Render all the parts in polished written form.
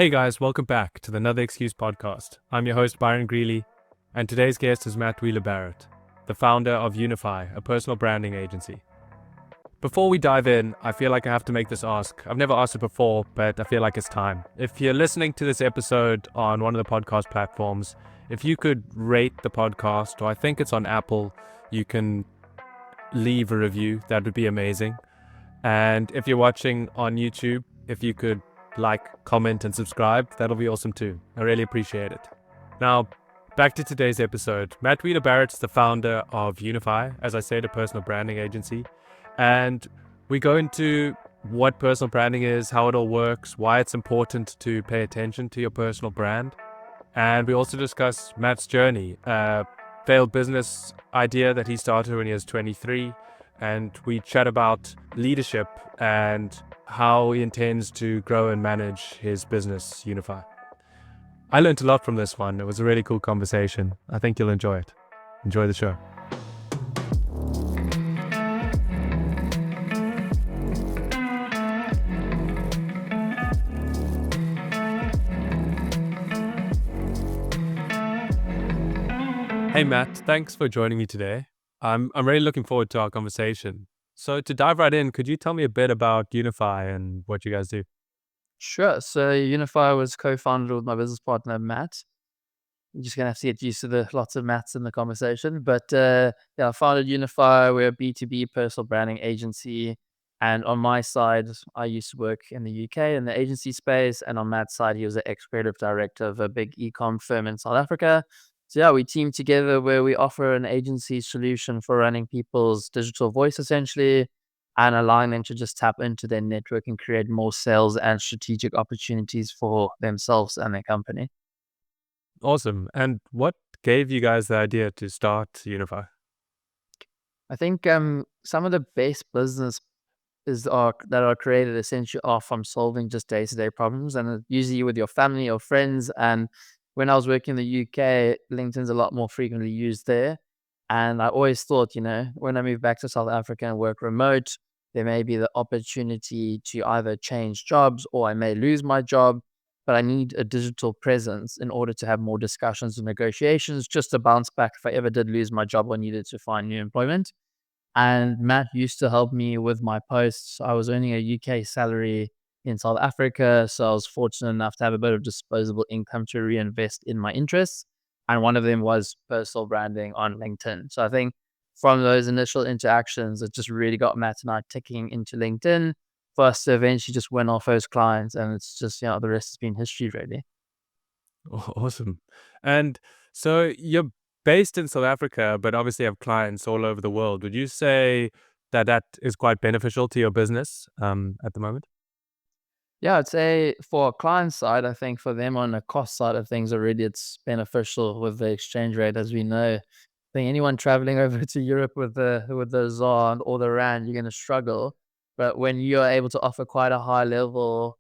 Hey guys, welcome back to the Another Excuse podcast. I'm your host Byron Greeley, and today's guest is Matt Wheeler-Barrett, the founder of Unify, a personal branding agency. Before we dive in, I feel like I have to make this ask. I've never asked it before, but I feel like it's time. If you're listening to this episode on one of the podcast platforms, if you could rate the podcast, or I think it's on Apple, you can leave a review. That would be amazing. And if you're watching on YouTube, if you could like, comment, and subscribe, that'll be awesome too. I really appreciate it. Now, back to today's episode. Matt Wheeler-Barrett's the founder of Unify, as I said, a personal branding agency. And we go into what personal branding is, how it all works, why it's important to pay attention to your personal brand. And we also discuss Matt's journey, a failed business idea that he started when he was 23. And we chat about leadership and how he intends to grow and manage his business, Unify. I learned a lot from this one. It was a really cool conversation. I think you'll enjoy it. Enjoy the show. Hey Matt, thanks for joining me today. I'm really looking forward to our conversation. So to dive right in, could you tell me a bit about Unify and what you guys do? Sure. So Unify was co-founded with my business partner, Matt. You're just going to have to get used to the lots of Matts in the conversation. But I founded Unify. We're a B2B personal branding agency. And on my side, I used to work in the UK in the agency space. And on Matt's side, he was the ex-creative director of a big e-com firm in South Africa. So yeah, we team together where we offer an agency solution for running people's digital voice essentially and allowing them to just tap into their network and create more sales and strategic opportunities for themselves and their company. Awesome. And what gave you guys the idea to start Unify? I think some of the best business that are created essentially are from solving just day-to-day problems, and usually with your family or friends. And when I was working in the UK, LinkedIn's a lot more frequently used there. And I always thought, when I move back to South Africa and work remote, there may be the opportunity to either change jobs or I may lose my job, but I need a digital presence in order to have more discussions and negotiations just to bounce back if I ever did lose my job or needed to find new employment. And Matt used to help me with my posts. I was earning a UK salary in South Africa, so I was fortunate enough to have a bit of disposable income to reinvest in my interests. And one of them was personal branding on LinkedIn. So I think from those initial interactions, it just really got Matt and I ticking into LinkedIn for us to eventually just win our first clients. And it's just, the rest has been history, really. Awesome. And so you're based in South Africa, but obviously have clients all over the world. Would you say that that is quite beneficial to your business at the moment? Yeah, I'd say for a client side, I think for them on the cost side of things already, it's beneficial with the exchange rate. As we know, I think anyone traveling over to Europe with the ZAR or the Rand, you're going to struggle. But when you're able to offer quite a high level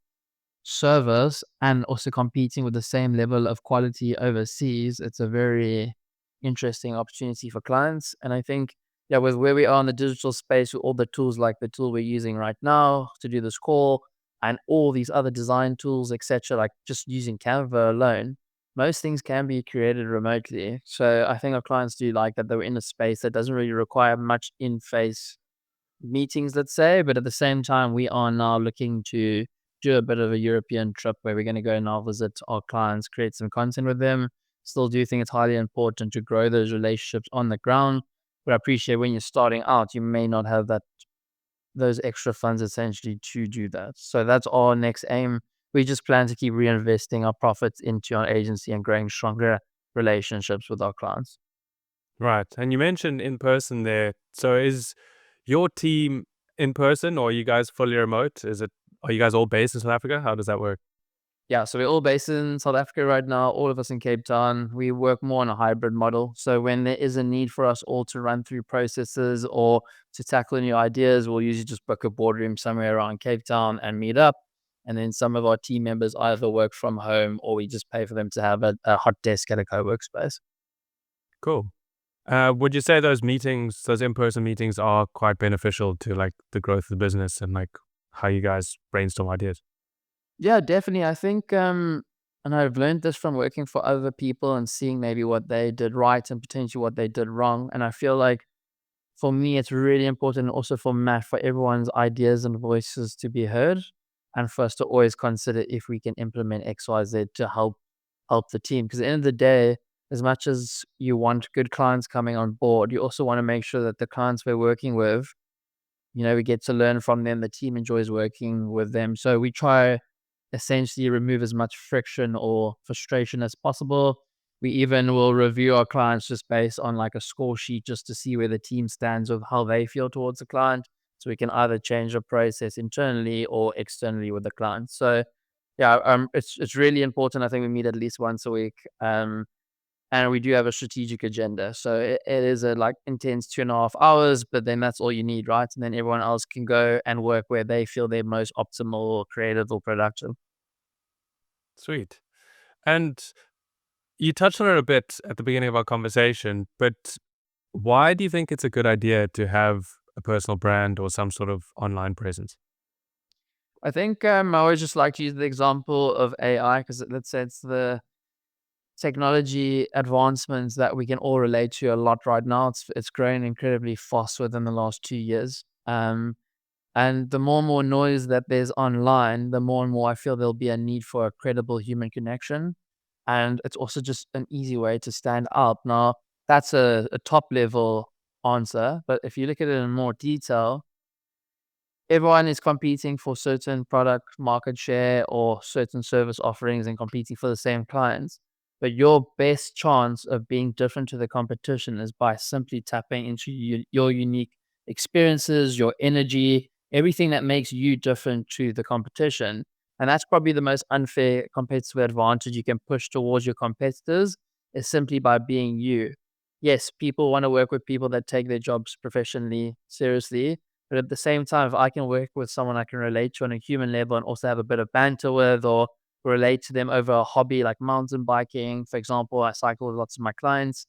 service and also competing with the same level of quality overseas, it's a very interesting opportunity for clients. And I think, yeah, with where we are in the digital space, with all the tools like the tool we're using right now to do this call and all these other design tools, etc., like just using Canva alone, most things can be created remotely. So I think our clients do like that they're in a space that doesn't really require much in-face meetings, let's say. But at the same time, we are now looking to do a bit of a European trip where we're going to go now visit our clients, create some content with them. Still do think it's highly important to grow those relationships on the ground. But I appreciate when you're starting out, you may not have those extra funds essentially to do that. So that's our next aim. We just plan to keep reinvesting our profits into our agency and growing stronger relationships with our clients. Right. And you mentioned in person there. So is your team in person or are you guys fully remote? Are you guys all based in South Africa? How does that work? Yeah, so we're all based in South Africa right now, all of us in Cape Town. We work more on a hybrid model. So when there is a need for us all to run through processes or to tackle new ideas, we'll usually just book a boardroom somewhere around Cape Town and meet up. And then some of our team members either work from home or we just pay for them to have a hot desk at a co-work space. Cool. Would you say those meetings, those in-person meetings are quite beneficial to like the growth of the business and like how you guys brainstorm ideas? Yeah, definitely. I think, and I've learned this from working for other people and seeing maybe what they did right and potentially what they did wrong. And I feel like for me, it's really important, and also for Matt, for everyone's ideas and voices to be heard, and for us to always consider if we can implement X, Y, Z to help the team. Because at the end of the day, as much as you want good clients coming on board, you also want to make sure that the clients we're working with, we get to learn from them. The team enjoys working with them. So we try essentially remove as much friction or frustration as possible. We even will review our clients just based on like a score sheet just to see where the team stands with how they feel towards the client. So we can either change the process internally or externally with the client. So yeah, it's really important. I think we meet at least once a week. And we do have a strategic agenda. So it is a like intense 2.5 hours, but then that's all you need, right? And then everyone else can go and work where they feel they're most optimal or creative or productive. Sweet. And you touched on it a bit at the beginning of our conversation, but why do you think it's a good idea to have a personal brand or some sort of online presence? I think I always just like to use the example of AI because let's say it's the technology advancements that we can all relate to a lot right now. It's growing incredibly fast within the last 2 years. And the more and more noise that there's online, the more and more I feel there'll be a need for a credible human connection. And it's also just an easy way to stand out. Now, that's a top level answer. But if you look at it in more detail, everyone is competing for certain product market share or certain service offerings and competing for the same clients. But your best chance of being different to the competition is by simply tapping into your unique experiences, your energy, everything that makes you different to the competition. And that's probably the most unfair competitive advantage you can push towards your competitors is simply by being you. Yes, people want to work with people that take their jobs professionally, seriously, but at the same time, if I can work with someone I can relate to on a human level and also have a bit of banter with or relate to them over a hobby like mountain biking, for example, I cycle with lots of my clients.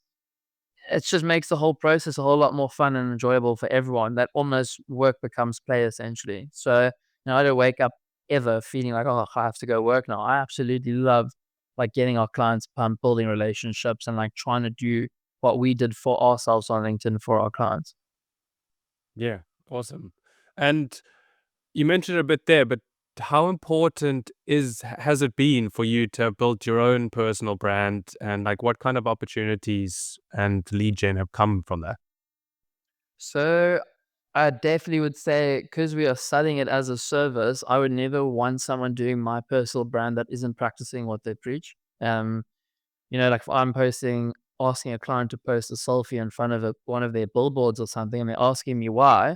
It just makes the whole process a whole lot more fun and enjoyable for everyone. That almost work becomes play essentially. So I don't wake up ever feeling like, oh, I have to go work now. I absolutely love like getting our clients pumped, building relationships, and like trying to do what we did for ourselves on LinkedIn for our clients. Yeah, awesome. And you mentioned it a bit there, but how important has it been for you to build your own personal brand, and like what kind of opportunities and lead gen have come from that? So I definitely would say because we are selling it as a service, I would never want someone doing my personal brand that isn't practicing what they preach. Like if I'm asking a client to post a selfie in front of one of their billboards or something, and they're asking me why,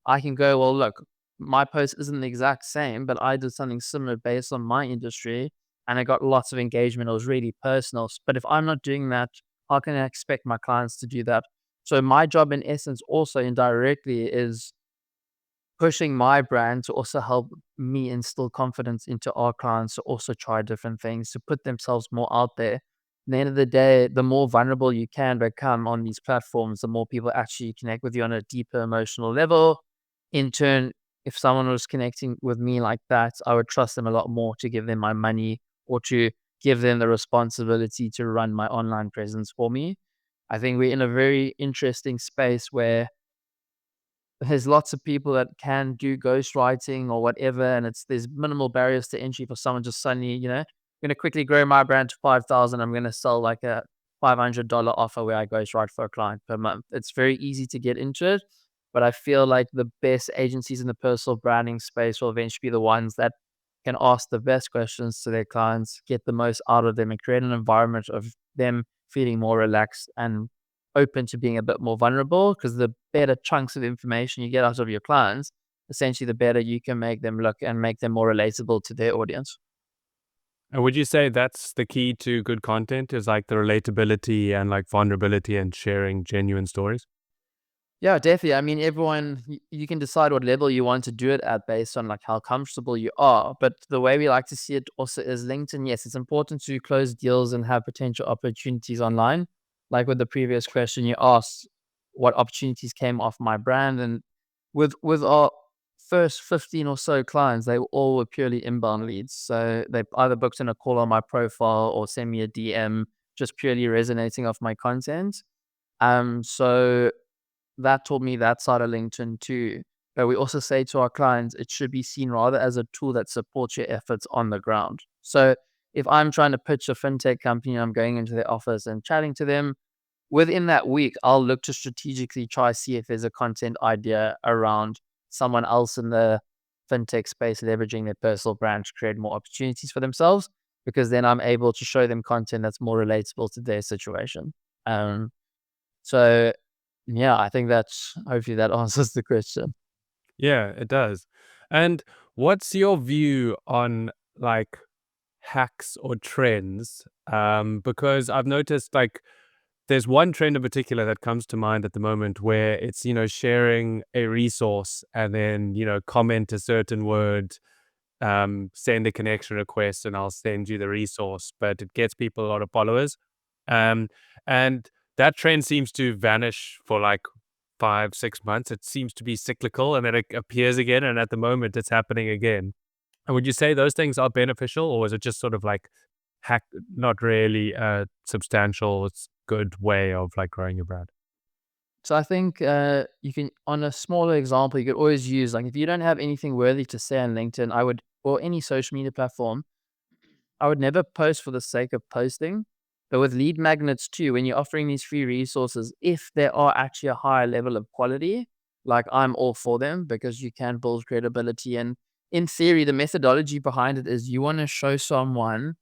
I can go, well, look, my post isn't the exact same, but I did something similar based on my industry, and I got lots of engagement. It was really personal. But if I'm not doing that, how can I expect my clients to do that? So my job, in essence, also indirectly, is pushing my brand to also help me instill confidence into our clients to also try different things, to put themselves more out there. At the end of the day, the more vulnerable you can become on these platforms, the more people actually connect with you on a deeper emotional level. In turn, if someone was connecting with me like that, I would trust them a lot more to give them my money or to give them the responsibility to run my online presence for me. I think we're in a very interesting space where there's lots of people that can do ghostwriting or whatever, and there's minimal barriers to entry for someone just suddenly, I'm gonna quickly grow my brand to 5,000. I'm gonna sell like a $500 offer where I ghostwrite for a client per month. It's very easy to get into it, but I feel like the best agencies in the personal branding space will eventually be the ones that can ask the best questions to their clients, get the most out of them, and create an environment of them feeling more relaxed and open to being a bit more vulnerable, because the better chunks of information you get out of your clients, essentially the better you can make them look and make them more relatable to their audience. And would you say that's the key to good content is like the relatability and like vulnerability and sharing genuine stories? Yeah, definitely. I mean, everyone, you can decide what level you want to do it at based on like how comfortable you are. But the way we like to see it also is LinkedIn. Yes, it's important to close deals and have potential opportunities online. Like with the previous question, you asked what opportunities came off my brand, and with our first 15 or so clients, they all were purely inbound leads. So they either booked in a call on my profile or send me a DM, just purely resonating off my content. So that taught me that side of LinkedIn too. But we also say to our clients, it should be seen rather as a tool that supports your efforts on the ground. So if I'm trying to pitch a fintech company, I'm going into their office and chatting to them, within that week, I'll look to strategically try see if there's a content idea around someone else in the fintech space leveraging their personal brand to create more opportunities for themselves, because then I'm able to show them content that's more relatable to their situation. Um, so yeah, I think that's hopefully that answers the question. Yeah, it does. And what's your view on like hacks or trends? Because I've noticed like there's one trend in particular that comes to mind at the moment where it's, sharing a resource and then, comment a certain word, send a connection request and I'll send you the resource, but it gets people a lot of followers. Um, and that trend seems to vanish for like 5, 6 months. It seems to be cyclical and then it appears again. And at the moment it's happening again. And would you say those things are beneficial, or is it just sort of like hack, not really a substantial, it's good way of like growing your brand? So I think you can, on a smaller example, you could always use, like, if you don't have anything worthy to say on LinkedIn, I would, or any social media platform, I would never post for the sake of posting. But with lead magnets too, when you're offering these free resources, if there are actually a higher level of quality, like, I'm all for them because you can build credibility. And in theory, the methodology behind it is you want to show someone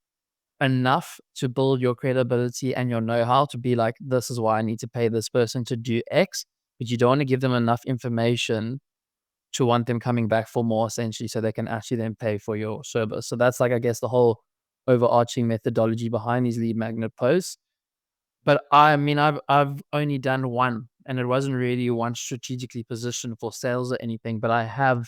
enough to build your credibility and your know-how to be like, this is why I need to pay this person to do X, but you don't want to give them enough information to want them coming back for more, essentially, so they can actually then pay for your service. So that's, like, I guess, the whole overarching methodology behind these lead magnet posts. But I mean, I've only done one, and it wasn't really one strategically positioned for sales or anything, but I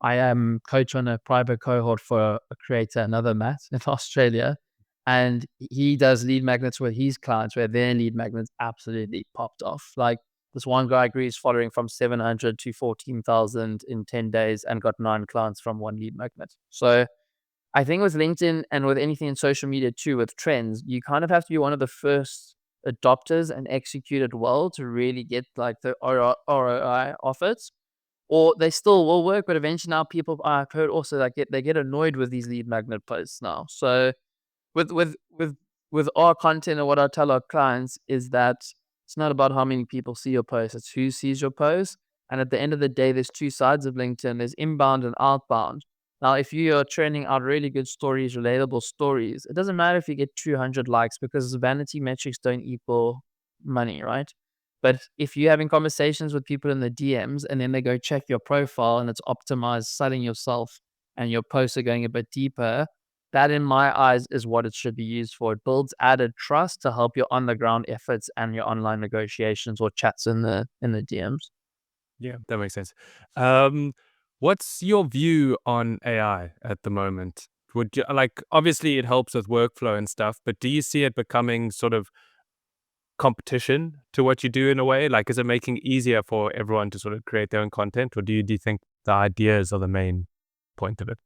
am coach on a private cohort for a creator, another Matt in Australia, and he does lead magnets with his clients where their lead magnets absolutely popped off. Like, this one guy grew his following from 700 to 14,000 in 10 days and got 9 clients from one lead magnet. So I think with LinkedIn and with anything in social media too, with trends, you kind of have to be one of the first adopters and execute it well to really get like the ROI off it, or they still will work, but eventually now people, I've heard also, like, they get annoyed with these lead magnet posts now. So with with with with our content, and what I tell our clients is that it's not about how many people see your post, it's who sees your post. And at the end of the day, there's two sides of LinkedIn. There's inbound and outbound. Now, if you are churning out really good stories, relatable stories, it doesn't matter if you get 200 likes, because vanity metrics don't equal money, right? But if you're having conversations with people in the DMs and then they go check your profile and it's optimized selling yourself and your posts are going a bit deeper, that in my eyes is what it should be used for. It builds added trust to help your on the ground efforts and your online negotiations or chats in the DMs. Yeah, that makes sense. Um, what's your view on AI at the moment? Would you like, obviously it helps with workflow and stuff, but do you see it becoming sort of competition to what you do in a way? Like, is it making easier for everyone to sort of create their own content, or do you think the ideas are the main point of it?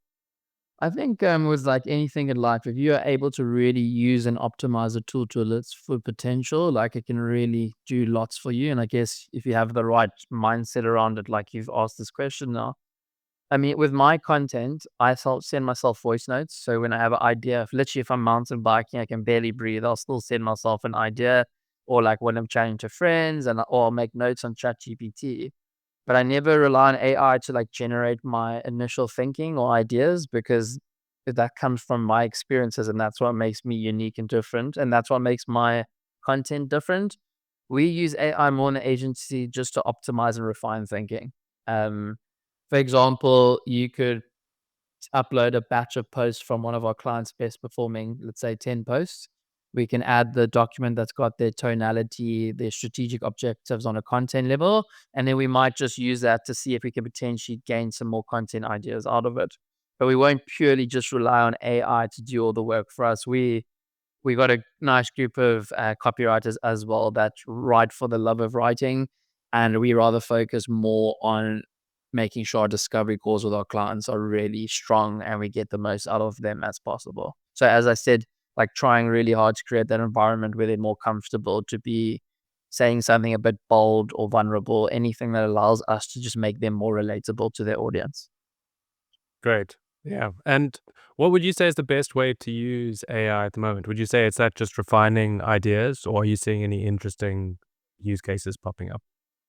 I think with like anything in life, if you are able to really use and optimize a tool to its full potential, like, it can really do lots for you. And I guess if you have the right mindset around it, like you've asked this question now, I mean, with my content, send myself voice notes. So when I have an idea, literally if I'm mountain biking, I can barely breathe, I'll still send myself an idea. Or like when I'm chatting to friends, or I'll make notes on ChatGPT. But I never rely on AI to like generate my initial thinking or ideas, because that comes from my experiences, and that's what makes me unique and different. And that's what makes my content different. We use AI more in the agency just to optimize and refine thinking. Um, for example, you could upload a batch of posts from one of our clients' best performing, let's say 10 posts. We can add the document that's got their tonality, their strategic objectives on a content level. And then we might just use that to see if we can potentially gain some more content ideas out of it. But we won't purely just rely on AI to do all the work for us. We got a nice group of copywriters as well that write for the love of writing. And we rather focus more on making sure our discovery calls with our clients are really strong and we get the most out of them as possible. So as I said, like trying really hard to create that environment where they're more comfortable to be saying something a bit bold or vulnerable, anything that allows us to just make them more relatable to their audience. Great. Yeah. And what would you say is the best way to use AI at the moment? Would you say it's that just refining ideas, or are you seeing any interesting use cases popping up?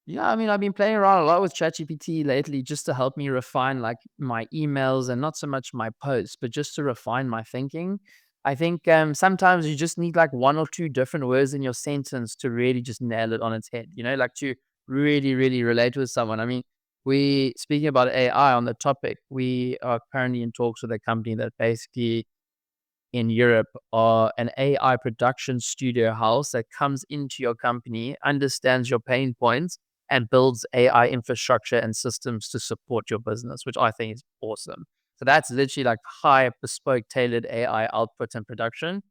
Yeah, I mean, I've been playing around a lot with ChatGPT lately just to help me refine like my emails and not so much my posts, but just to refine my thinking. I think sometimes you just need like one or two different words in your sentence to really just nail it on its head, like to really, really relate with someone. I mean, speaking about AI on the topic, we are currently in talks with a company that basically in Europe are an AI production studio house that comes into your company, understands your pain points, and builds AI infrastructure and systems to support your business, which I think is awesome. So that's literally like high bespoke tailored AI output and production.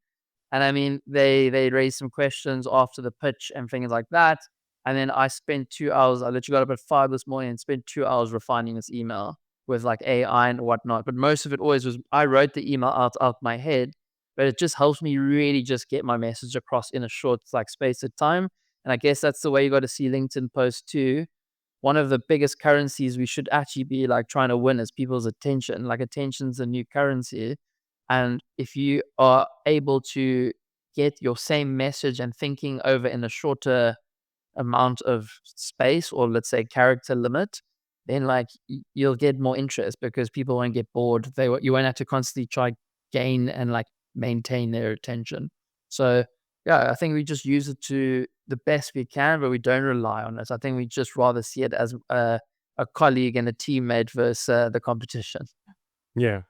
And I mean, they raised some questions after the pitch and things like that. And then I spent 2 hours. I literally got up at 5 this morning and spent 2 hours refining this email with like AI and whatnot. But most of it always was I wrote the email out my head, but it just helps me really just get my message across in a short like space of time. And I guess that's the way you got to see LinkedIn posts too. One of the biggest currencies we should actually be like trying to win is people's attention. Like attention's a new currency. And if you are able to get your same message and thinking over in a shorter amount of space, or let's say character limit, then like you'll get more interest because people won't get bored. You won't have to constantly try gain and like maintain their attention. So yeah, I think we just use it to the best we can, but we don't rely on it. I think we just rather see it as a colleague and a teammate versus the competition. Yeah.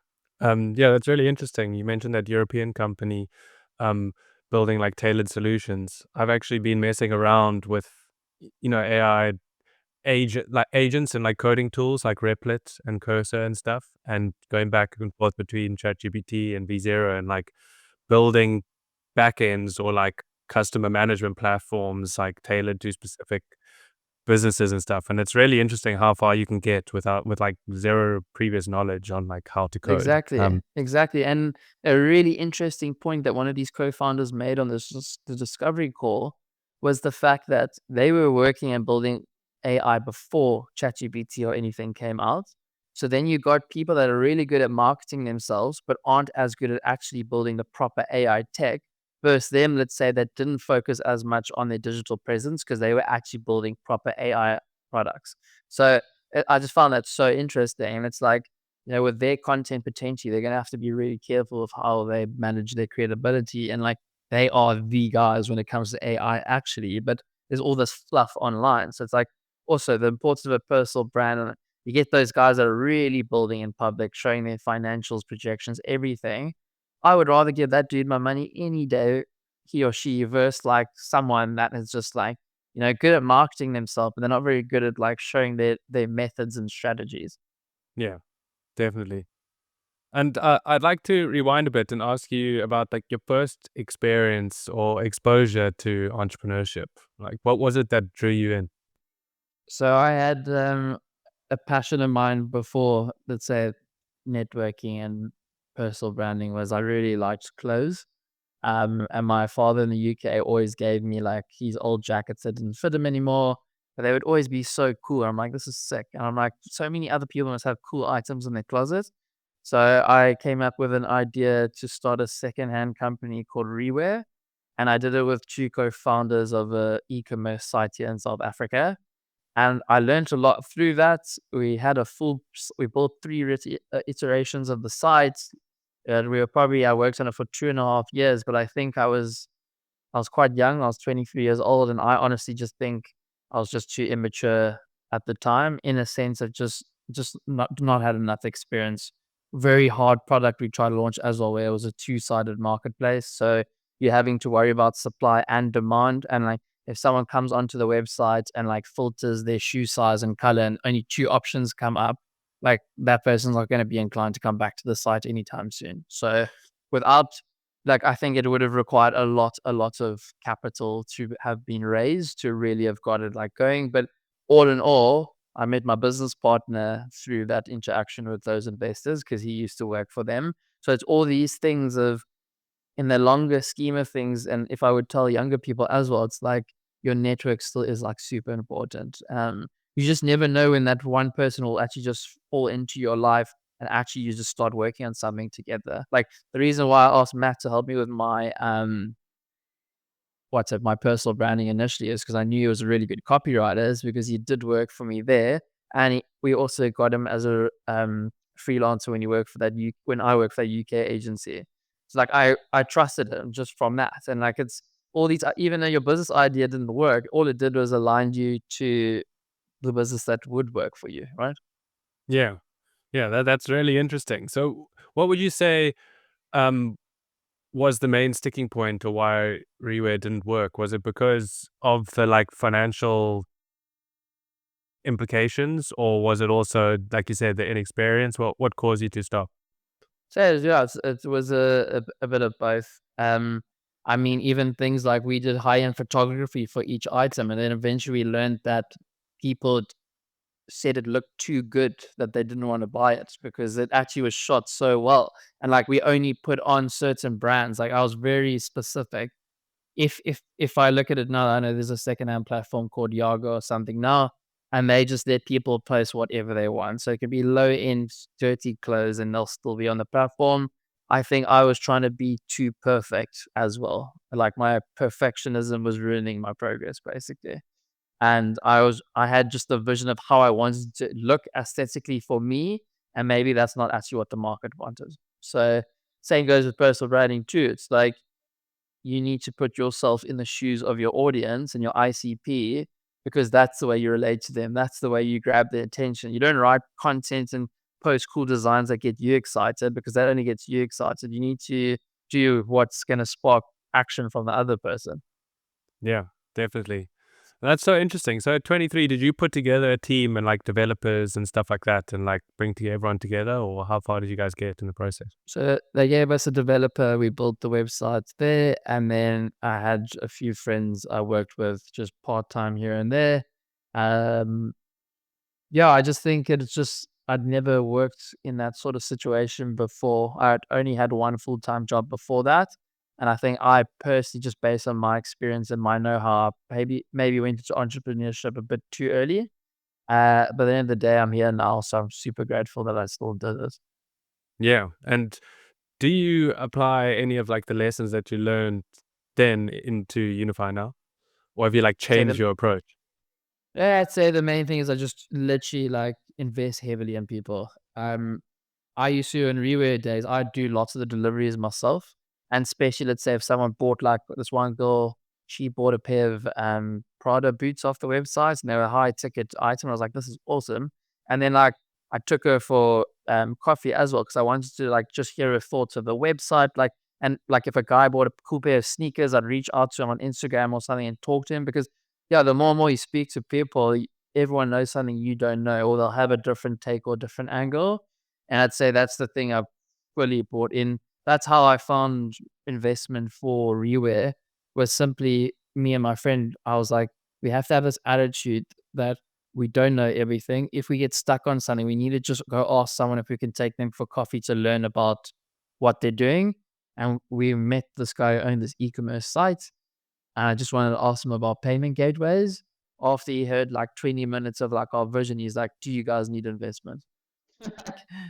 Yeah, that's really interesting. You mentioned that European company um, building like tailored solutions. I've actually been messing around with, AI agents and like coding tools like Replit and Cursor and stuff, and going back and forth between ChatGPT and V0 and like building backends or like customer management platforms like tailored to specific businesses and stuff. And it's really interesting how far you can get with like zero previous knowledge on like how to code. Exactly, exactly. And a really interesting point that one of these co-founders made on the discovery call was the fact that they were working and building AI before ChatGPT or anything came out. So then you got people that are really good at marketing themselves, but aren't as good at actually building the proper AI tech versus them, let's say, that didn't focus as much on their digital presence because they were actually building proper AI products. So I just found that so interesting. And it's like, with their content potentially, they're going to have to be really careful of how they manage their credibility. And like they are the guys when it comes to AI, actually. But there's all this fluff online. So it's like also the importance of a personal brand. And you get those guys that are really building in public, showing their financials, projections, everything. I would rather give that dude my money any day, he or she, versus like someone that is just like, good at marketing themselves, but they're not very good at like showing their methods and strategies. Yeah, definitely. And I'd like to rewind a bit and ask you about like your first experience or exposure to entrepreneurship. Like, what was it that drew you in? So I had a passion of mine before, let's say, networking and personal branding was I really liked clothes. And my father in the UK always gave me like his old jackets that didn't fit him anymore, but they would always be so cool. I'm like, this is sick. And I'm like, so many other people must have cool items in their closet. So I came up with an idea to start a secondhand company called Rewear. And I did it with two co-founders of a e-commerce site here in South Africa. And I learned a lot through that. We built three iterations of the site. And I worked on it for 2.5 years, but I think I was quite young. I was 23 years old. And I honestly just think I was just too immature at the time in a sense of just not had enough experience. Very hard product we tried to launch as well, where it was a two-sided marketplace. So you're having to worry about supply and demand. And like if someone comes onto the website and like filters their shoe size and color and only two options come up, like that person's not going to be inclined to come back to the site anytime soon. So without like I think it would have required a lot of capital to have been raised to really have got it like going. But all in all, I met my business partner through that interaction with those investors because he used to work for them. So it's all these things of, in the longer scheme of things, and if I would tell younger people as well, it's like your network still is like super important. You just never know when that one person will actually just fall into your life and actually you just start working on something together. Like the reason why I asked Matt to help me with my my personal branding initially is because I knew he was a really good copywriter, is because he did work for me there, and we also got him as a freelancer when he worked for that when I worked for that UK agency. So like I trusted him just from that, and like it's all these, even though your business idea didn't work, all it did was align you to the business that would work for you, right? Yeah. Yeah, that's really interesting. So, what would you say um, was the main sticking point, or why Reware didn't work? Was it because of the like financial implications, or was it also, like you said, the inexperience? What caused you to stop? So yeah, it was a bit of both. I mean, even things like we did high end photography for each item, and then eventually we learned that people said it looked too good that they didn't want to buy it because it actually was shot so well. And like we only put on certain brands. Like I was very specific. If I look at it now, I know there's a secondhand platform called Yago or something now, and they just let people post whatever they want. So it could be low end, dirty clothes, and they'll still be on the platform. I think I was trying to be too perfect as well. Like my perfectionism was ruining my progress, basically. And I had just a vision of how I wanted to look aesthetically for me, and maybe that's not actually what the market wanted. So same goes with personal branding too. It's like you need to put yourself in the shoes of your audience and your ICP, because that's the way you relate to them. That's the way you grab their attention. You don't write content and post cool designs that get you excited, because that only gets you excited. You need to do what's going to spark action from the other person. Yeah, definitely. That's so interesting. So at 23, did you put together a team and like developers and stuff like that, and like bring everyone together, or how far did you guys get in the process? So they gave us a developer. We built the website there, and then I had a few friends I worked with just part time here and there. Um, Yeah, I just think it's just I'd never worked in that sort of situation before. I'd only had one full-time job before that. And I think I personally, just based on my experience and my know-how, maybe went into entrepreneurship a bit too early. But at the end of the day, I'm here now, so I'm super grateful that I still did it. Yeah. And do you apply any of like the lessons that you learned then into Unify now? Or have you like Say changed the your approach? Yeah, I'd say the main thing is I just literally like invest heavily in people. I used to in Reware days, I do lots of the deliveries myself. And especially, let's say if someone bought, like this one girl, she bought a pair of Prada boots off the website, and they were a high ticket item. I was like, this is awesome. And then like I took her for coffee as well, because I wanted to like just hear her thoughts of the website. Like, and like if a guy bought a cool pair of sneakers, I'd reach out to him on Instagram or something and talk to him, because yeah, the more and more you speak to people, everyone knows something you don't know, or they'll have a different take or different angle. And I'd say that's the thing I've fully bought in. That's how I found investment for Reware, was simply me and my friend. I was like, we have to have this attitude that we don't know everything. If we get stuck on something, we need to just go ask someone if we can take them for coffee to learn about what they're doing. And we met this guy who owned this e-commerce site, and I just wanted to ask him about payment gateways. After he heard like 20 minutes of like our vision, he's like, do you guys need investment?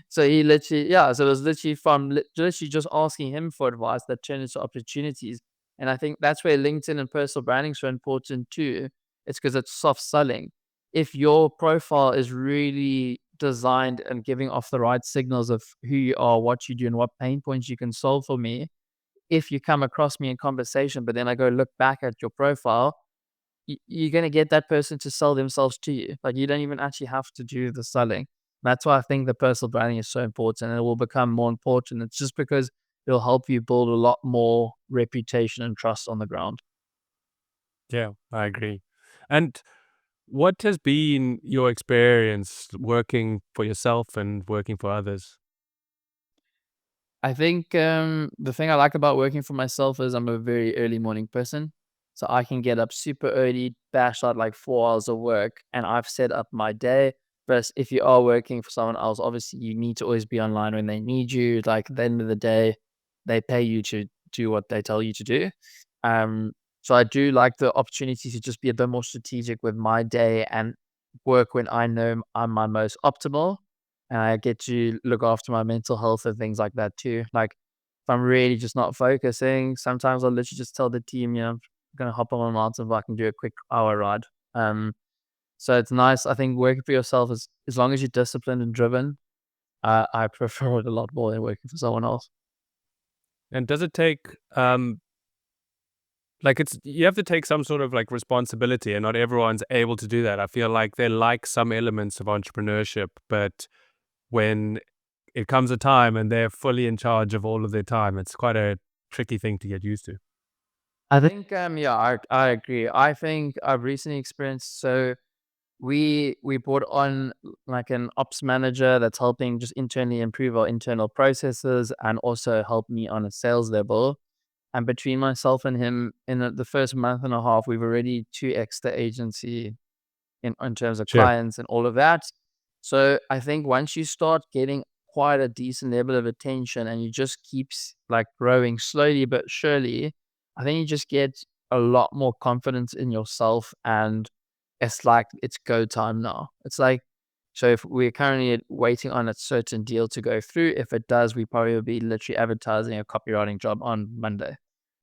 So he literally, yeah, so it was literally from literally just asking him for advice that turned into opportunities. And I think that's where LinkedIn and personal branding is so important too. It's because it's soft selling. If your profile is really designed and giving off the right signals of who you are, what you do, and what pain points you can solve for me, if you come across me in conversation, but then I go look back at your profile, you're going to get that person to sell themselves to you. Like you don't even actually have to do the selling. That's why I think the personal branding is so important, and it will become more important. It's just because it'll help you build a lot more reputation and trust on the ground. Yeah, I agree. And what has been your experience working for yourself and working for others? I think the thing I like about working for myself is I'm a very early morning person. So I can get up super early, bash out like 4 hours of work and I've set up my day. But if you are working for someone else, obviously you need to always be online when they need you. Like at the end of the day, they pay you to do what they tell you to do. Um, so I do like the opportunity to just be a bit more strategic with my day and work when I know I'm my most optimal. And I get to look after my mental health and things like that too. Like if I'm really just not focusing, sometimes I'll literally just tell the team, I'm gonna hop on a mountain bike and do a quick hour ride. So it's nice. I think working for yourself is as long as you're disciplined and driven, I prefer it a lot more than working for someone else. And does it take like it's you have to take some sort of like responsibility, and not everyone's able to do that. I feel like they like some elements of entrepreneurship, but when it comes a time and they're fully in charge of all of their time, it's quite a tricky thing to get used to. I think yeah, I agree. I think I've recently experienced we brought on like an ops manager that's helping just internally improve our internal processes and also help me on a sales level. And between myself and him, in the first month and a half, we've already 2x the agency in terms of Sure. clients and all of that. So I think once you start getting quite a decent level of attention and you just like growing slowly but surely, I think you just get a lot more confidence in yourself and it's like it's go time now. It's like so if we're currently waiting on a certain deal to go through, if it does, we probably will be literally advertising a copywriting job on Monday.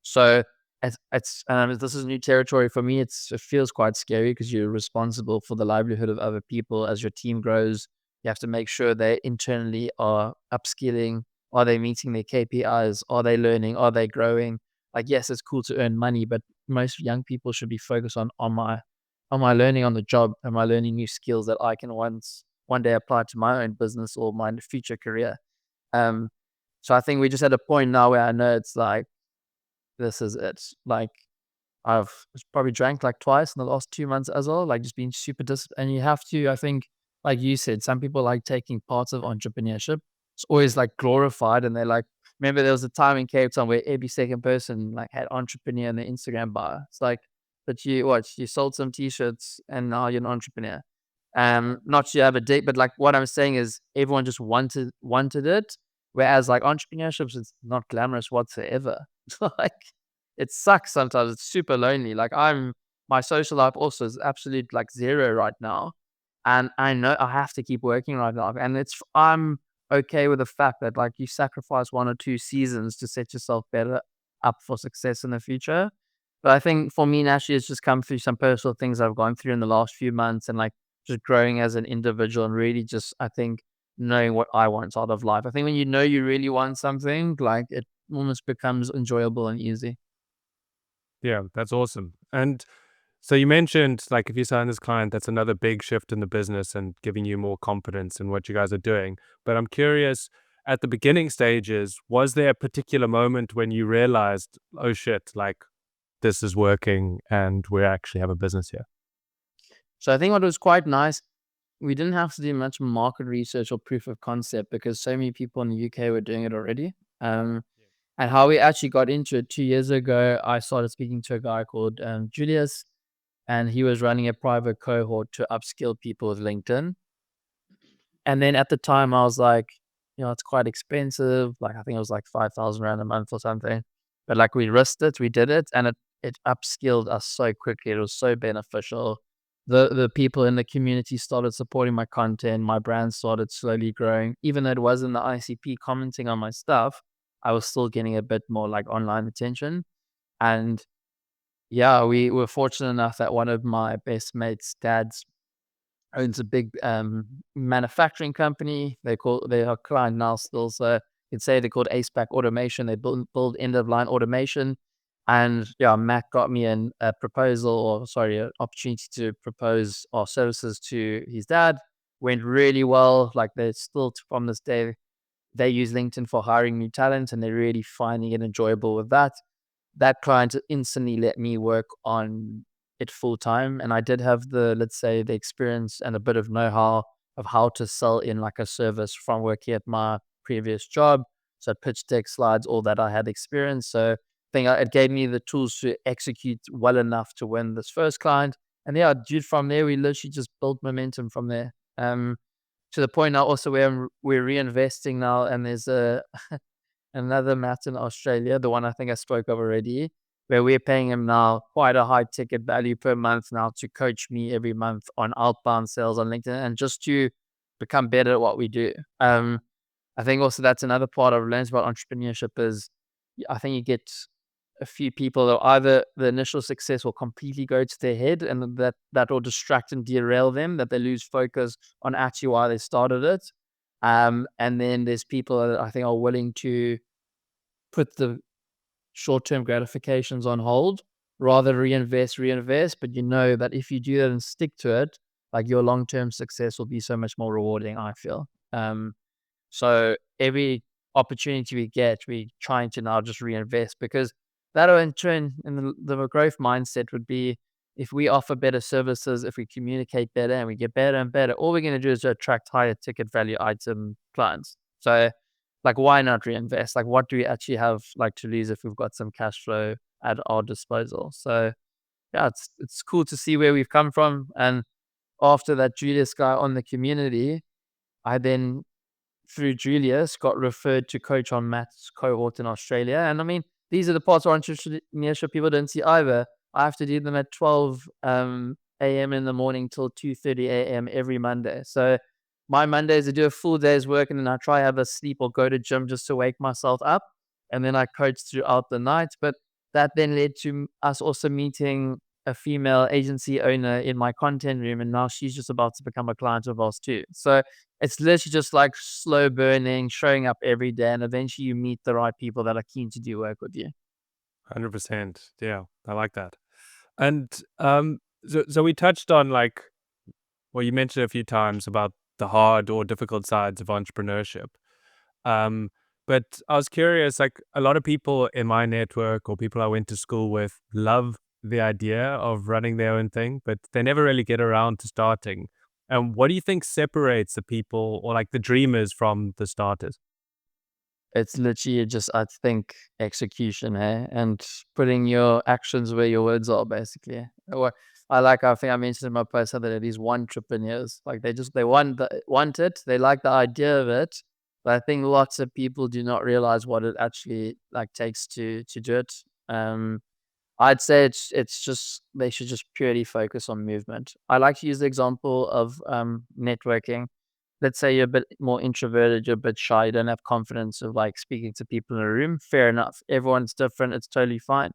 So this is new territory for me. It feels quite scary because you're responsible for the livelihood of other people as your team grows. You have to make sure they internally are upskilling. Are they meeting their KPIs? Are they learning? Are they growing? Like, yes, it's cool to earn money, but most young people should be focused on my learning on the job and my learning new skills that I can one day apply to my own business or my future career. Um, so I think we're just at a point now where I know it's like this is it. Like I've probably drank like twice in the last 2 months as well, like just being super disciplined. And you have to, I think, like you said, some people like taking parts of entrepreneurship. It's always like glorified, and they're like, remember there was a time in Cape Town where every second person like had entrepreneur in their Instagram bio. It's like, but you sold some t-shirts and now you're an entrepreneur. Not sure you have a date, but like what I'm saying is everyone just wanted it. Whereas like entrepreneurship is not glamorous whatsoever. Like it sucks sometimes. It's super lonely. Like my social life also is absolute like zero right now. And I know I have to keep working right now. And I'm okay with the fact that like you sacrifice 1 or 2 seasons to set yourself better up for success in the future. But I think for me, naturally, it's just come through some personal things I've gone through in the last few months and like just growing as an individual and really just, I think, knowing what I want out of life. I think when you know you really want something, like it almost becomes enjoyable and easy. Yeah, that's awesome. And so you mentioned like if you sign this client, that's another big shift in the business and giving you more confidence in what you guys are doing. But I'm curious, at the beginning stages, was there a particular moment when you realized, oh shit, like this is working and we actually have a business here? So I think what was quite nice, we didn't have to do much market research or proof of concept because so many people in the UK were doing it already. And how we actually got into it 2 years ago, I started speaking to a guy called Julius, and he was running a private cohort to upskill people with LinkedIn. And then at the time, I was like, it's quite expensive. Like, I think it was like 5,000 Rand a month or something. But like, we risked it, we did it, and it upskilled us so quickly. It was so beneficial. The people in the community started supporting my content. My brand started slowly growing. Even though it wasn't the ICP commenting on my stuff, I was still getting a bit more like online attention. And yeah, we were fortunate enough that one of my best mates' dads owns a big manufacturing company. They are client now still, so you could say they're called AcePack Automation. They build end of line automation, and yeah, Matt got me a proposal, or sorry, an opportunity to propose our services to his dad. Went really well. Like they're still from this day, they use LinkedIn for hiring new talent, and they're really finding it enjoyable with that. That client instantly let me work on it full time. And I did have let's say, the experience and a bit of know-how of how to sell in like a service from working at my previous job. So pitch deck slides, all that I had experience. So I think it gave me the tools to execute well enough to win this first client. And yeah, dude, from there, we literally just built momentum from there. To the point now also where we're reinvesting now, and there's another Matt in Australia, the one I think I spoke of already, where we're paying him now quite a high ticket value per month now to coach me every month on outbound sales on LinkedIn and just to become better at what we do. I think also that's another part I've learned about entrepreneurship is I think you get a few people that either the initial success will completely go to their head and that will distract and derail them, that they lose focus on actually why they started it. And then there's people that I think are willing to put the short-term gratifications on hold, rather reinvest, but you know that if you do that and stick to it, like your long-term success will be so much more rewarding, I feel. So every opportunity we get, we're trying to now just reinvest because that'll in turn, in the growth mindset would be if we offer better services, if we communicate better and we get better and better, all we're going to do is attract higher ticket value item clients. So like, why not reinvest? Like, what do we actually have like to lose if we've got some cash flow at our disposal? So yeah, it's cool to see where we've come from. And after that Julius guy on the community, I then through Julius got referred to coach on Matt's cohort in Australia. And I mean, these are the parts of entrepreneurship people don't see either. I have to do them at 12 a.m. in the morning till 2:30 a.m. every Monday. So my Mondays I do a full day's work and then I try have a sleep or go to gym just to wake myself up. And then I coach throughout the night. But that then led to us also meeting a female agency owner in my content room. And now she's just about to become a client of ours too. So it's literally just like slow burning, showing up every day, and eventually you meet the right people that are keen to do work with you. 100%. Yeah, I like that. And so we touched on like, well, you mentioned a few times about the hard or difficult sides of entrepreneurship. Um, but I was curious, like a lot of people in my network or people I went to school with love the idea of running their own thing, but they never really get around to starting. And what do you think separates the people or like the dreamers from the starters? It's literally just, I think, execution, hey, and putting your actions where your words are, basically. Or I think I mentioned in my post that these entrepreneurs, like they want it, they like the idea of it, but I think lots of people do not realize what it actually like takes to do it. Um, I'd say it's just they should just purely focus on movement. I like to use the example of networking. Let's say you're a bit more introverted, you're a bit shy, you don't have confidence of like speaking to people in a room. Fair enough. Everyone's different. It's totally fine.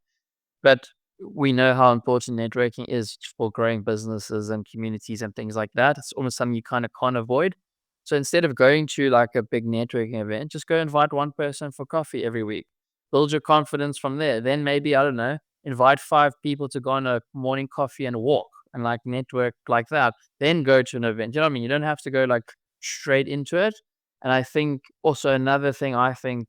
But we know how important networking is for growing businesses and communities and things like that. It's almost something you kind of can't avoid. So instead of going to like a big networking event, just go invite one person for coffee every week. Build your confidence from there. Then maybe, I don't know, invite 5 people to go on a morning coffee and walk and like network like that. Then go to an event. You know what I mean? You don't have to go like straight into it. And I think also another thing I think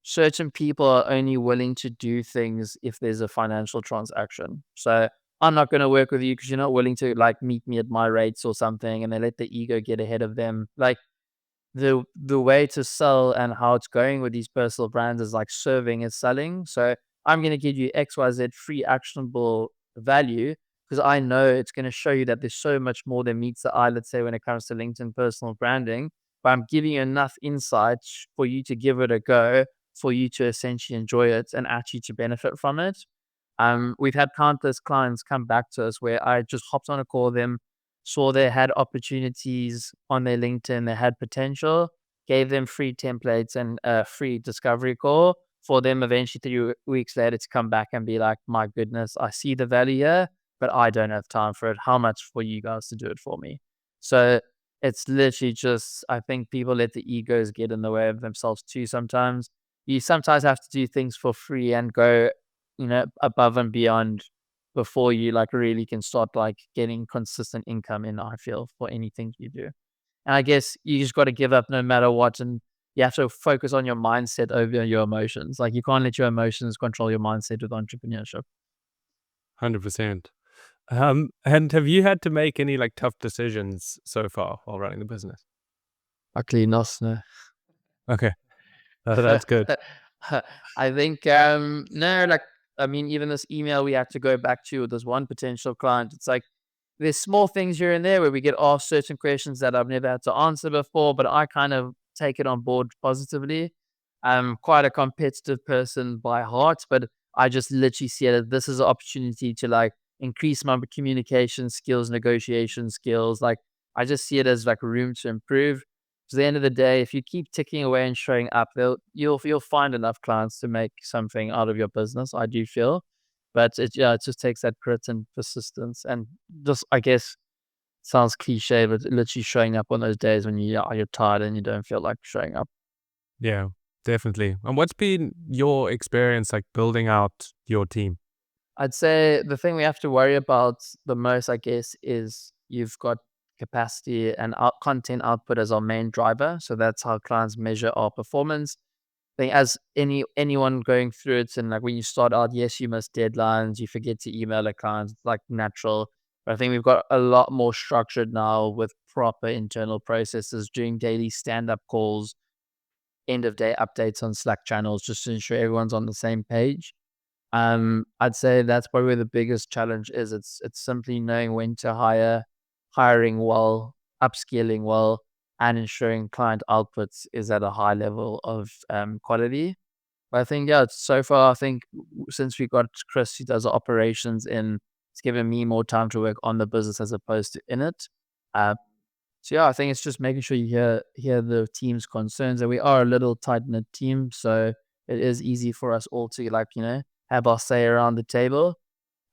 certain people are only willing to do things if there's a financial transaction. So I'm not going to work with you because you're not willing to like meet me at my rates or something, and they let the ego get ahead of them. Like the way to sell and how it's going with these personal brands is like serving is selling. So I'm going to give you XYZ free actionable value because I know it's going to show you that there's so much more than meets the eye, let's say, when it comes to LinkedIn personal branding. But I'm giving you enough insights for you to give it a go, for you to essentially enjoy it and actually to benefit from it. We've had countless clients come back to us where I just hopped on a call with them, saw they had opportunities on their LinkedIn, they had potential, gave them free templates and a free discovery call for them eventually 3 weeks later to come back and be like, my goodness, I see the value here, but I don't have time for it. How much for you guys to do it for me? So it's literally just, I think people let the egos get in the way of themselves too sometimes. You sometimes have to do things for free and go, above and beyond before you like really can start like getting consistent income in, I feel, for anything you do. And I guess you just got to give up no matter what. And you have to focus on your mindset over your emotions. Like you can't let your emotions control your mindset with entrepreneurship. 100%. And have you had to make any like tough decisions so far while running the business? Luckily, not. No. Okay, that's good. I think no, like I mean, even this email we had to go back to with this one potential client, it's like there's small things here and there where we get asked certain questions that I've never had to answer before, but I kind of take it on board positively. I'm quite a competitive person by heart, but I just literally see it as this is an opportunity to like increase my communication skills, negotiation skills. Like I just see it as like room to improve. At the end of the day, if you keep ticking away and showing up, you'll find enough clients to make something out of your business. I do feel, but it just takes that grit and persistence, and just I guess sounds cliche, but literally showing up on those days when you're tired and you don't feel like showing up. Yeah, definitely. And what's been your experience like building out your team? I'd say the thing we have to worry about the most, I guess, is you've got capacity and content output as our main driver. So that's how clients measure our performance. I think as anyone going through it, and like when you start out, yes, you miss deadlines, you forget to email a client, it's like natural. But I think we've got a lot more structured now with proper internal processes, doing daily stand-up calls, end of day updates on Slack channels, just to ensure everyone's on the same page. I'd say that's probably where the biggest challenge is. It's simply knowing when to hire, hiring well, upscaling well, and ensuring client outputs is at a high level of quality. But I think yeah, so far I think since we got Chris who does the operations in, it's given me more time to work on the business as opposed to in it. Uh, so yeah, I think it's just making sure you hear the team's concerns, and we are a little tight knit team, so it is easy for us all to like have our say around the table.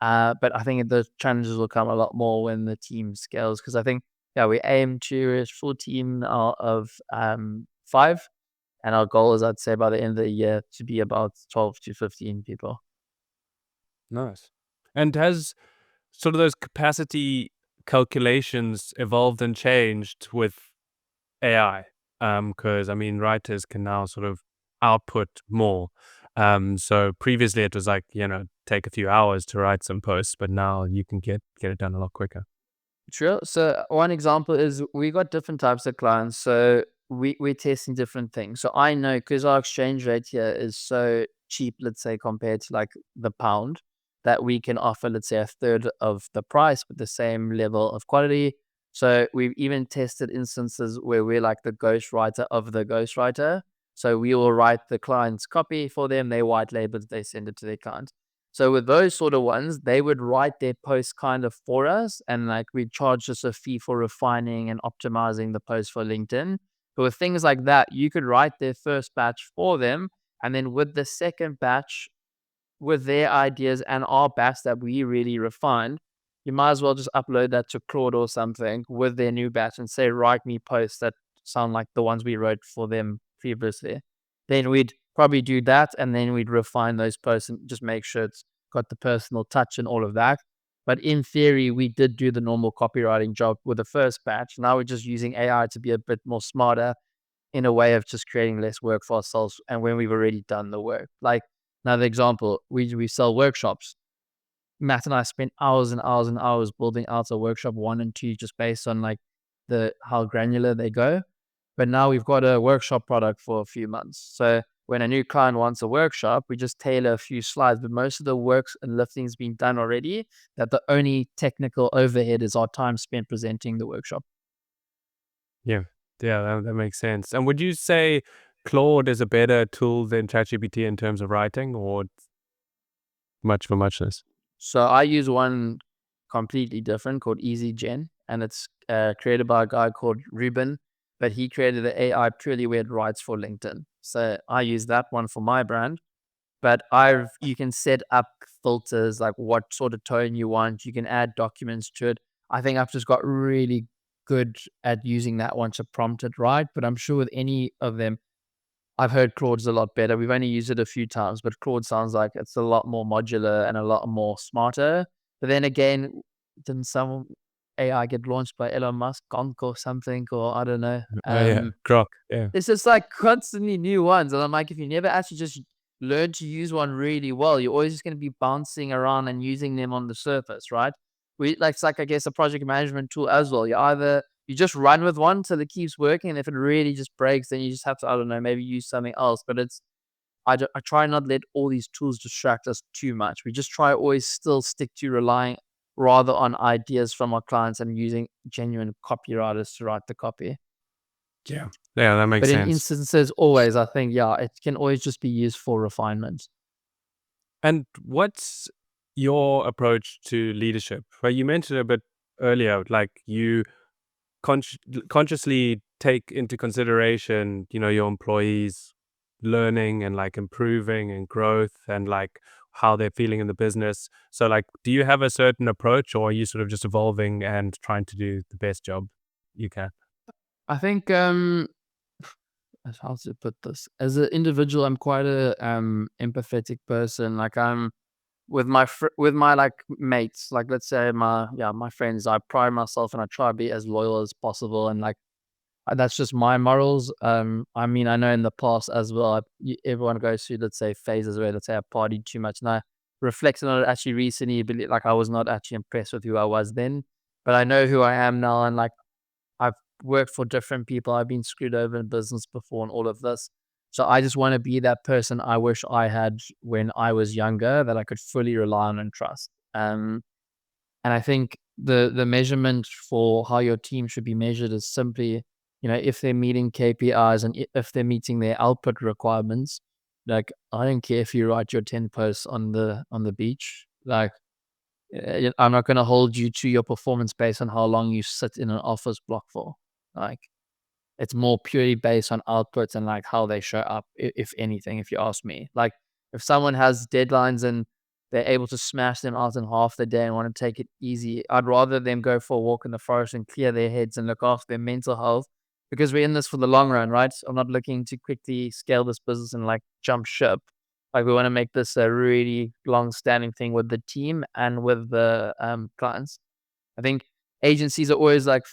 But I think the challenges will come a lot more when the team scales, because I think yeah we aim to reach full team now of 5, and our goal is I'd say by the end of the year to be about 12 to 15 people. Nice. And has sort of those capacity calculations evolved and changed with AI? Because I mean, writers can now sort of output more. So previously it was like, take a few hours to write some posts, but now you can get it done a lot quicker. True. So one example is we got different types of clients. So we're testing different things. So I know because our exchange rate here is so cheap, let's say compared to like the pound, that we can offer, let's say, a third of the price with the same level of quality. So we've even tested instances where we're like the ghostwriter of the ghostwriter. So we will write the client's copy for them, they white label it, they send it to their client. So with those sort of ones, they would write their post kind of for us, and like we'd charge just a fee for refining and optimizing the post for LinkedIn. But with things like that, you could write their first batch for them, and then with the second batch, with their ideas and our batch that we really refined, you might as well just upload that to Claude or something with their new batch and say, write me posts that sound like the ones we wrote for them previously. Then we'd probably do that, and then we'd refine those posts and just make sure it's got the personal touch and all of that. But in theory, we did do the normal copywriting job with the first batch. Now we're just using AI to be a bit more smarter in a way of just creating less work for ourselves. And when we've already done the work, like another example, we sell workshops. Matt and I spent hours and hours and hours building out a workshop 1 and 2 just based on like how granular they go. But now we've got a workshop product for a few months. So when a new client wants a workshop, we just tailor a few slides, but most of the work and lifting's been done already. That the only technical overhead is our time spent presenting the workshop. Yeah. Yeah, that makes sense. And would you say Claude is a better tool than ChatGPT in terms of writing, or it's much for muchness? So I use one completely different called EasyGen, and it's created by a guy called Ruben, but he created the AI purely where it writes for LinkedIn. So I use that one for my brand. But you can set up filters like what sort of tone you want. You can add documents to it. I think I've just got really good at using that one to prompt it right. But I'm sure with any of them, I've heard Claude's a lot better. We've only used it a few times, but Claude sounds like it's a lot more modular and a lot more smarter. But then again, didn't some AI get launched by Elon Musk, Gonk or something, or I don't know. Oh yeah, Grok. Yeah. It's just like constantly new ones. And I'm like, if you never actually just learn to use one really well, you're always just going to be bouncing around and using them on the surface, right? It's like, I guess, a project management tool as well. You just run with one till it keeps working. And if it really just breaks, then you just have to, I don't know, maybe use something else. But I try not let all these tools distract us too much. We just try always still stick to relying rather on ideas from our clients and using genuine copywriters to write the copy. Yeah. Yeah, that makes But in sense. instances, always, I think, yeah, it can always just be used for refinement. And what's your approach to leadership? Well, you mentioned a bit earlier, like you consciously take into consideration, your employees learning and like improving and growth and like how they're feeling in the business. So like, do you have a certain approach, or are you sort of just evolving and trying to do the best job you can? I think, how to put this? As an individual, I'm quite a empathetic person. Like I'm with my like mates, like let's say my friends. I pride myself and I try to be as loyal as possible, and like that's just my morals. I mean, I know in the past as well, everyone goes through, let's say, phases where, let's say, I partied too much. And I reflected on it actually recently, but like I was not actually impressed with who I was then. But I know who I am now, and like I've worked for different people. I've been screwed over in business before and all of this. So I just want to be that person I wish I had when I was younger, that I could fully rely on and trust. And I think the measurement for how your team should be measured is simply, if they're meeting KPIs and if they're meeting their output requirements. Like I don't care if you write your 10 posts on the beach. Like I'm not going to hold you to your performance based on how long you sit in an office block for. Like it's more purely based on outputs and like how they show up, if anything, if you ask me. Like if someone has deadlines and they're able to smash them out in half the day and want to take it easy, I'd rather them go for a walk in the forest and clear their heads and look after their mental health, because we're in this for the long run, right? I'm not looking to quickly scale this business and like jump ship. Like we want to make this a really long standing thing with the team and with the clients. I think agencies are always like,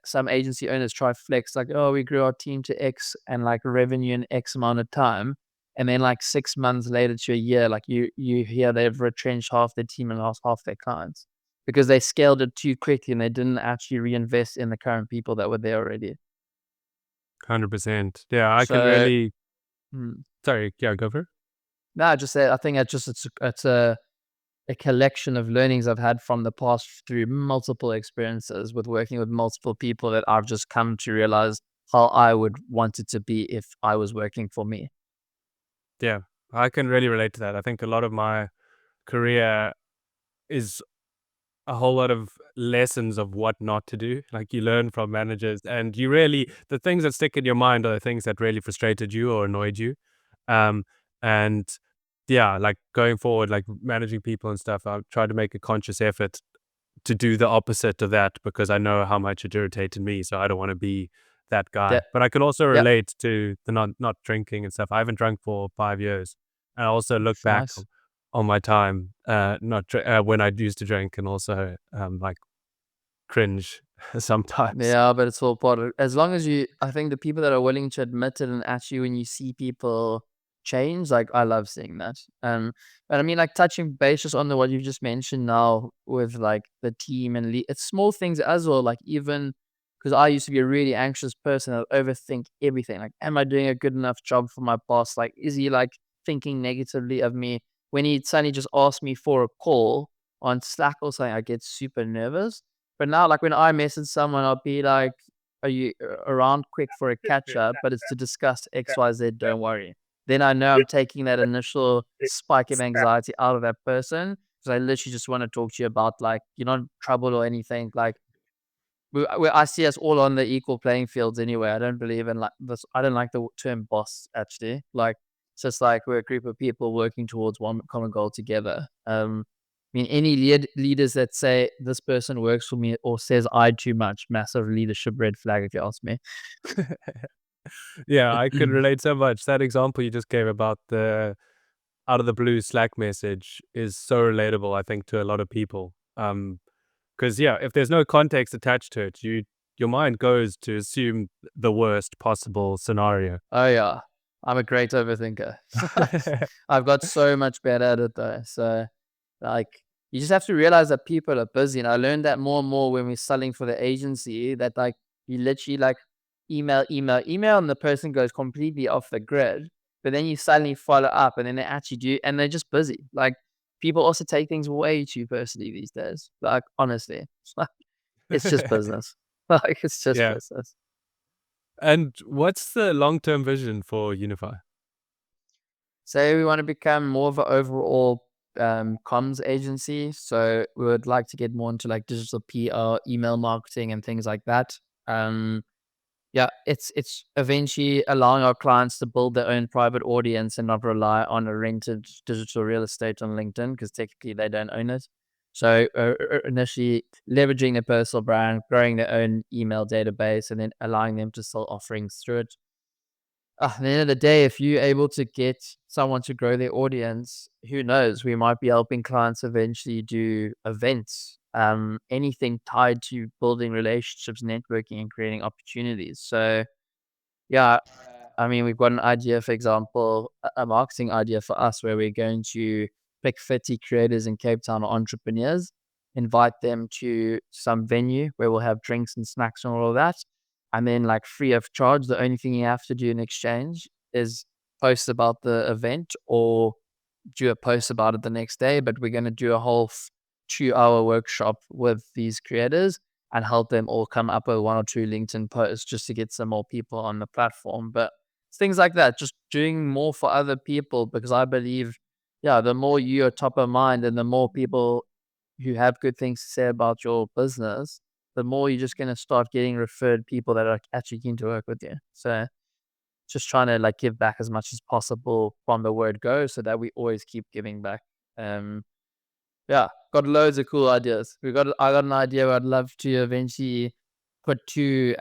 some agency owners try flex, like, oh, we grew our team to X and like revenue in X amount of time. And then like 6 months later to a year, like you hear they've retrenched half their team and lost half their clients because they scaled it too quickly and they didn't actually reinvest in the current people that were there already. 100%. Yeah, I can So, really. mm, Sorry, yeah, go for it. no, I just say I think it's a collection of learnings I've had from the past through multiple experiences with working with multiple people that I've just come to realize how I would want it to be if I was working for me. Yeah, I can really relate to that. I think a lot of my career is a whole lot of lessons of what not to do. Like you learn from managers, and the things that stick in your mind are the things that really frustrated you or annoyed you. Um, and yeah, like going forward, like managing people and stuff, I'll try to make a conscious effort to do the opposite of that, because I know how much it irritated me. So I don't want to be that guy. That But I can also Yep, relate to the not drinking and stuff. I haven't drunk for 5 years. And I also look it's back nice. on my time, not when I used to drink, and also like cringe sometimes. Yeah, but it's all part of, as long as I think the people that are willing to admit it, and actually when you see people change, like I love seeing that. But I mean, like touching base just on what you've just mentioned now with like the team and it's small things as well. Like even because I used to be a really anxious person, I'd overthink everything. Like, am I doing a good enough job for my boss? Like, is he like thinking negatively of me? When he suddenly just asked me for a call on Slack or something, I get super nervous. But now, like when I message someone, I'll be like, "Are you around quick for a catch up?" But it's to discuss X, Y, Z. Don't worry. Then I know I'm taking that initial spike of anxiety out of that person, because I literally just want to talk to you about like you're not in trouble or anything. Like I see us all on the equal playing fields anyway. I don't believe in like this. I don't like the term boss actually. Like it's just like we're a group of people working towards one common goal together. I mean, any leaders that say this person works for me or says I too much, massive leadership red flag if you ask me. Yeah, I could relate so much. That example you just gave about the out of the blue Slack message is so relatable, I think, to a lot of people. Because yeah, if there's no context attached to it, your mind goes to assume the worst possible scenario. Oh yeah, I'm a great overthinker. I've got so much better at it though. So like you just have to realize that people are busy. And I learned that more and more when we're selling for the agency, that like you literally like email, email, email, and the person goes completely off the grid. but then you suddenly follow up and then they actually do, and they're just busy. Like, people also take things way too personally these days. Like, honestly, it's like, it's just business. Like, it's just Yeah. business. And what's the long-term vision for Unify? So we want to become more of an overall comms agency. So we would like to get more into like digital PR, email marketing, and things like that. Um, yeah, it's eventually allowing our clients to build their own private audience and not rely on a rented digital real estate on LinkedIn, because technically they don't own it. So initially leveraging their personal brand, growing their own email database, and then allowing them to sell offerings through it. At the end of the day, if you're able to get someone to grow their audience, who knows? We might be helping clients eventually do events, anything tied to building relationships, networking, and creating opportunities. So, yeah, I mean, we've got an idea, for example, a marketing idea for us where we're going to pick 50 creators in Cape Town or entrepreneurs, invite them to some venue where we'll have drinks and snacks and all of that. And then, like, free of charge, the only thing you have to do in exchange is post about the event or do a post about it the next day. But we're going to do a whole 2 hour workshop with these creators and help them all come up with one or two LinkedIn posts just to get some more people on the platform. But things like that, just doing more for other people, because I believe, yeah, the more you are top of mind and the more people who have good things to say about your business, the more you're just going to start getting referred people that are actually keen to work with you. So just trying to like give back as much as possible from the word go so that we always keep giving back. Um, yeah, got loads of cool ideas. I got an idea where I'd love to eventually put two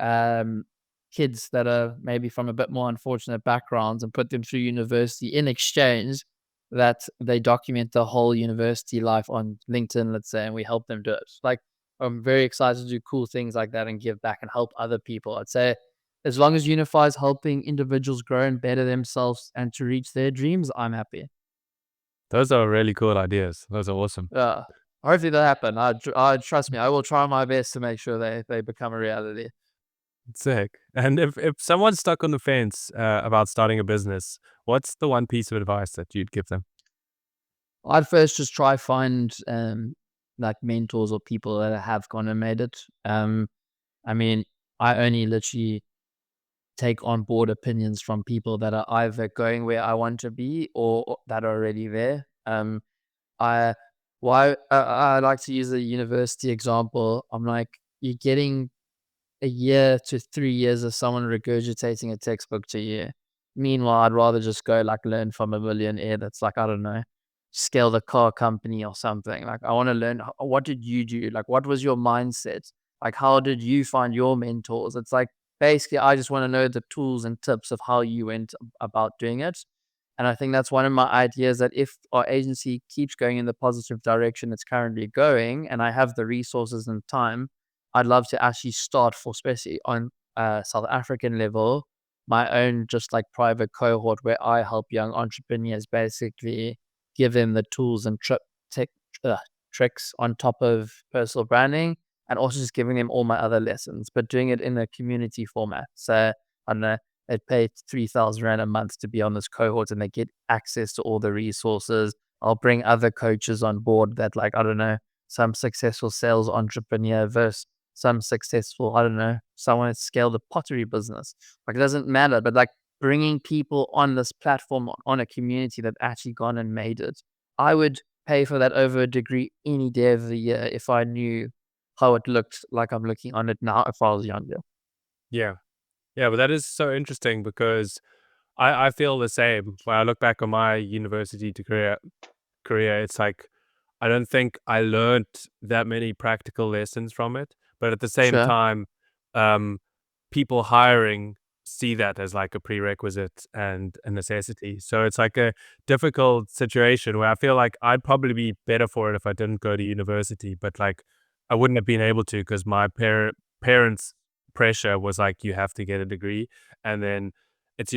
kids that are maybe from a bit more unfortunate backgrounds and put them through university in exchange that they document the whole university life on LinkedIn, let's say, and we help them do it. Like, I'm very excited to do cool things like that and give back and help other people. I'd say as long as Unify is helping individuals grow and better themselves and to reach their dreams, I'm happy. Those are really cool ideas. Those are awesome. Yeah. Hopefully that happen. I trust me, I will try my best to make sure they become a reality. Sick. And if someone's stuck on the fence about starting a business, what's the one piece of advice that you'd give them? I'd first just try find like mentors or people that have gone and made it. I mean, I only literally take on board opinions from people that are either going where I want to be or that are already there. I I like to use the university example. I'm like, you're getting a year to 3 years of someone regurgitating a textbook to you. Meanwhile, I'd rather just go like learn from a millionaire that's like, I don't know, scale the car company or something. Like, I want to learn what did you do? Like, what was your mindset? Like, how did you find your mentors? It's like basically, I just want to know the tools and tips of how you went about doing it. And I think that's one of my ideas, that if our agency keeps going in the positive direction it's currently going, and I have the resources and time, I'd love to actually start for, especially on South African level, my own just like private cohort where I help young entrepreneurs basically give them the tools and tech, uh, tricks on top of personal branding, and also just giving them all my other lessons, but doing it in a community format. So I don't know, they pay 3,000 Rand a month to be on this cohort and they get access to all the resources. I'll bring other coaches on board that, like, I don't know, some successful sales entrepreneur versus some successful, I don't know, someone that scaled a pottery business. Like, it doesn't matter, but like bringing people on this platform on a community that actually gone and made it. I would pay for that over a degree any day of the year if I knew how it looked like I'm looking on it now if I was younger. Yeah. Yeah, but that is so interesting because I feel the same. When I look back on my university to career, it's like I don't think I learned that many practical lessons from it. But at the same Sure. time, um, people hiring see that as like a prerequisite and a necessity. So it's like a difficult situation where I feel like I'd probably be better for it if I didn't go to university, but like I wouldn't have been able to because my parents' pressure was like you have to get a degree, and then it's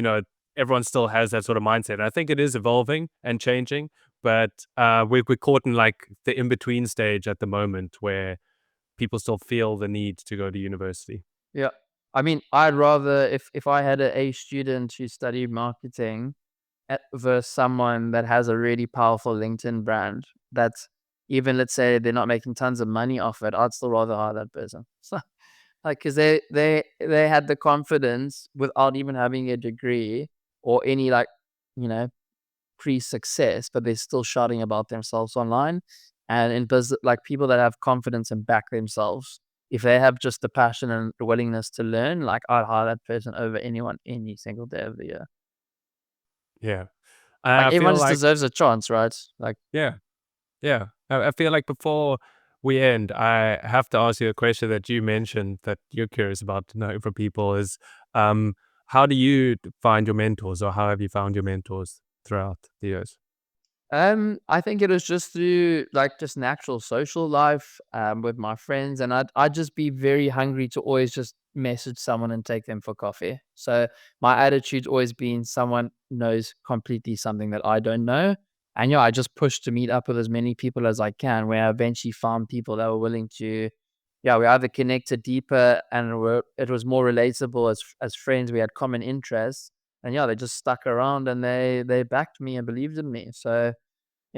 everyone still has that sort of mindset. And I think it is evolving and changing, but we're caught in like the in between stage at the moment where people still feel the need to go to university. Yeah. I mean, I'd rather, if I had a student who studied marketing, versus someone that has a really powerful LinkedIn brand that's, even let's say they're not making tons of money off it, I'd still rather hire that person. So, like, because they had the confidence without even having a degree or any, like, you know, pre-success, but they're still shouting about themselves online. And in business, like, people that have confidence and back themselves, if they have just the passion and the willingness to learn, like, I'd hire that person over anyone any single day of the year. Yeah. Like, I everyone feel just like, deserves a chance, right? Like, yeah, yeah. I feel like before we end, I have to ask you a question that you mentioned that you're curious about to know from people is, um, how do you find your mentors, or how have you found your mentors throughout the years? I think it was just through, like, just natural social life, with my friends, and I'd just be very hungry to always just message someone and take them for coffee. So my attitude's always been someone knows completely something that I don't know, and I just push to meet up with as many people as I can. Where I eventually found people that were willing to, we either connected deeper and it was more relatable as friends. We had common interests, and they just stuck around and they backed me and believed in me. So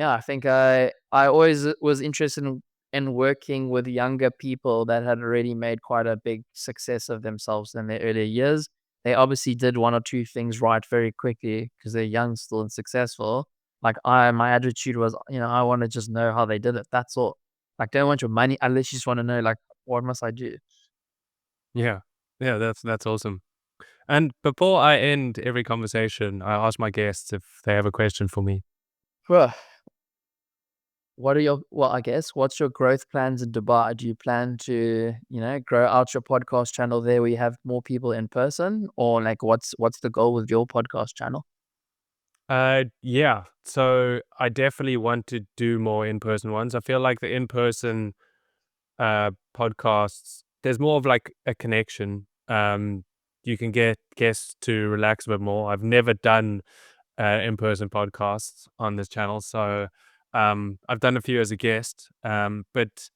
I think I always was interested in working with younger people that had already made quite a big success of themselves in their earlier years. They obviously did one or two things right very quickly because they're young still and successful. Like, my attitude was, I want to just know how they did it. That's all. Like, don't want your money unless you just want to know, like, what must I do? Yeah. Yeah, that's awesome. And before I end every conversation, I ask my guests if they have a question for me. Well, I guess, what's your growth plans in Dubai? Do you plan to, grow out your podcast channel there where you have more people in person? Or, like, what's the goal with your podcast channel? Yeah. So I definitely want to do more in-person ones. I feel like the in-person podcasts, there's more of like a connection. You can get guests to relax a bit more. I've never done in-person podcasts on this channel, so I've done a few as a guest. But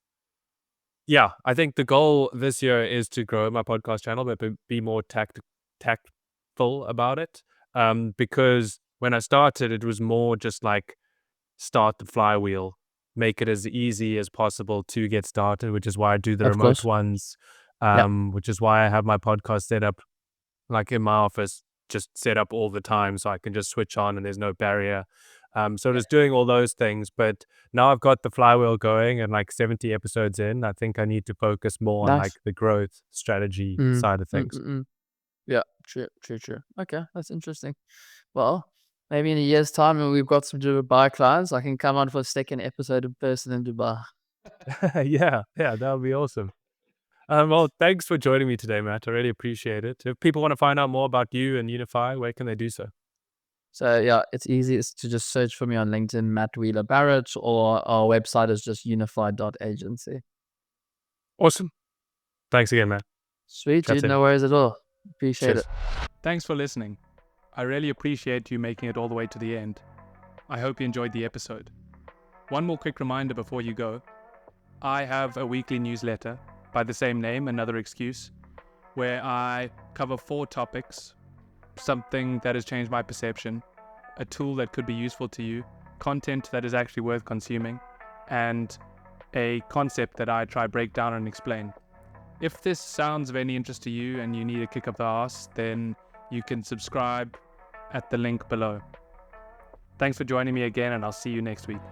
yeah, I think the goal this year is to grow my podcast channel, but be more tactful about it. Because when I started, it was more just like start the flywheel, make it as easy as possible to get started, which is why I do the Of remote course. ones, Yeah. which is why I have my podcast set up like in my office, just set up all the time so I can just switch on and there's no barrier. So just doing all those things. But now I've got the flywheel going and like 70 episodes in, I think I need to focus more on like Nice. the growth strategy Mm, side of mm, things. mm, mm. Yeah. True. True. True. Okay, that's interesting. Well, maybe in a year's time when we've got some Dubai clients, I can come on for a second episode in person in Dubai. Yeah, yeah, that would be awesome. Well, thanks for joining me today, Matt. I really appreciate it. If people want to find out more about you and Unify, where can they do so? So it's easy. It's to just search for me on LinkedIn, Matt Wheeler-Barrett, or our website is just unify.agency. Awesome. Thanks again, Matt. Sweet, Chat dude. soon. No worries at all. Appreciate it. Cheers. Thanks for listening. I really appreciate you making it all the way to the end. I hope you enjoyed the episode. One more quick reminder before you go. I have a weekly newsletter by the same name, Another Excuse, where I cover 4 topics: something that has changed my perception, a tool that could be useful to you, content that is actually worth consuming, and a concept that I try break down and explain. If this sounds of any interest to you and you need a kick up the arse, then you can subscribe at the link below. Thanks for joining me again, and I'll see you next week.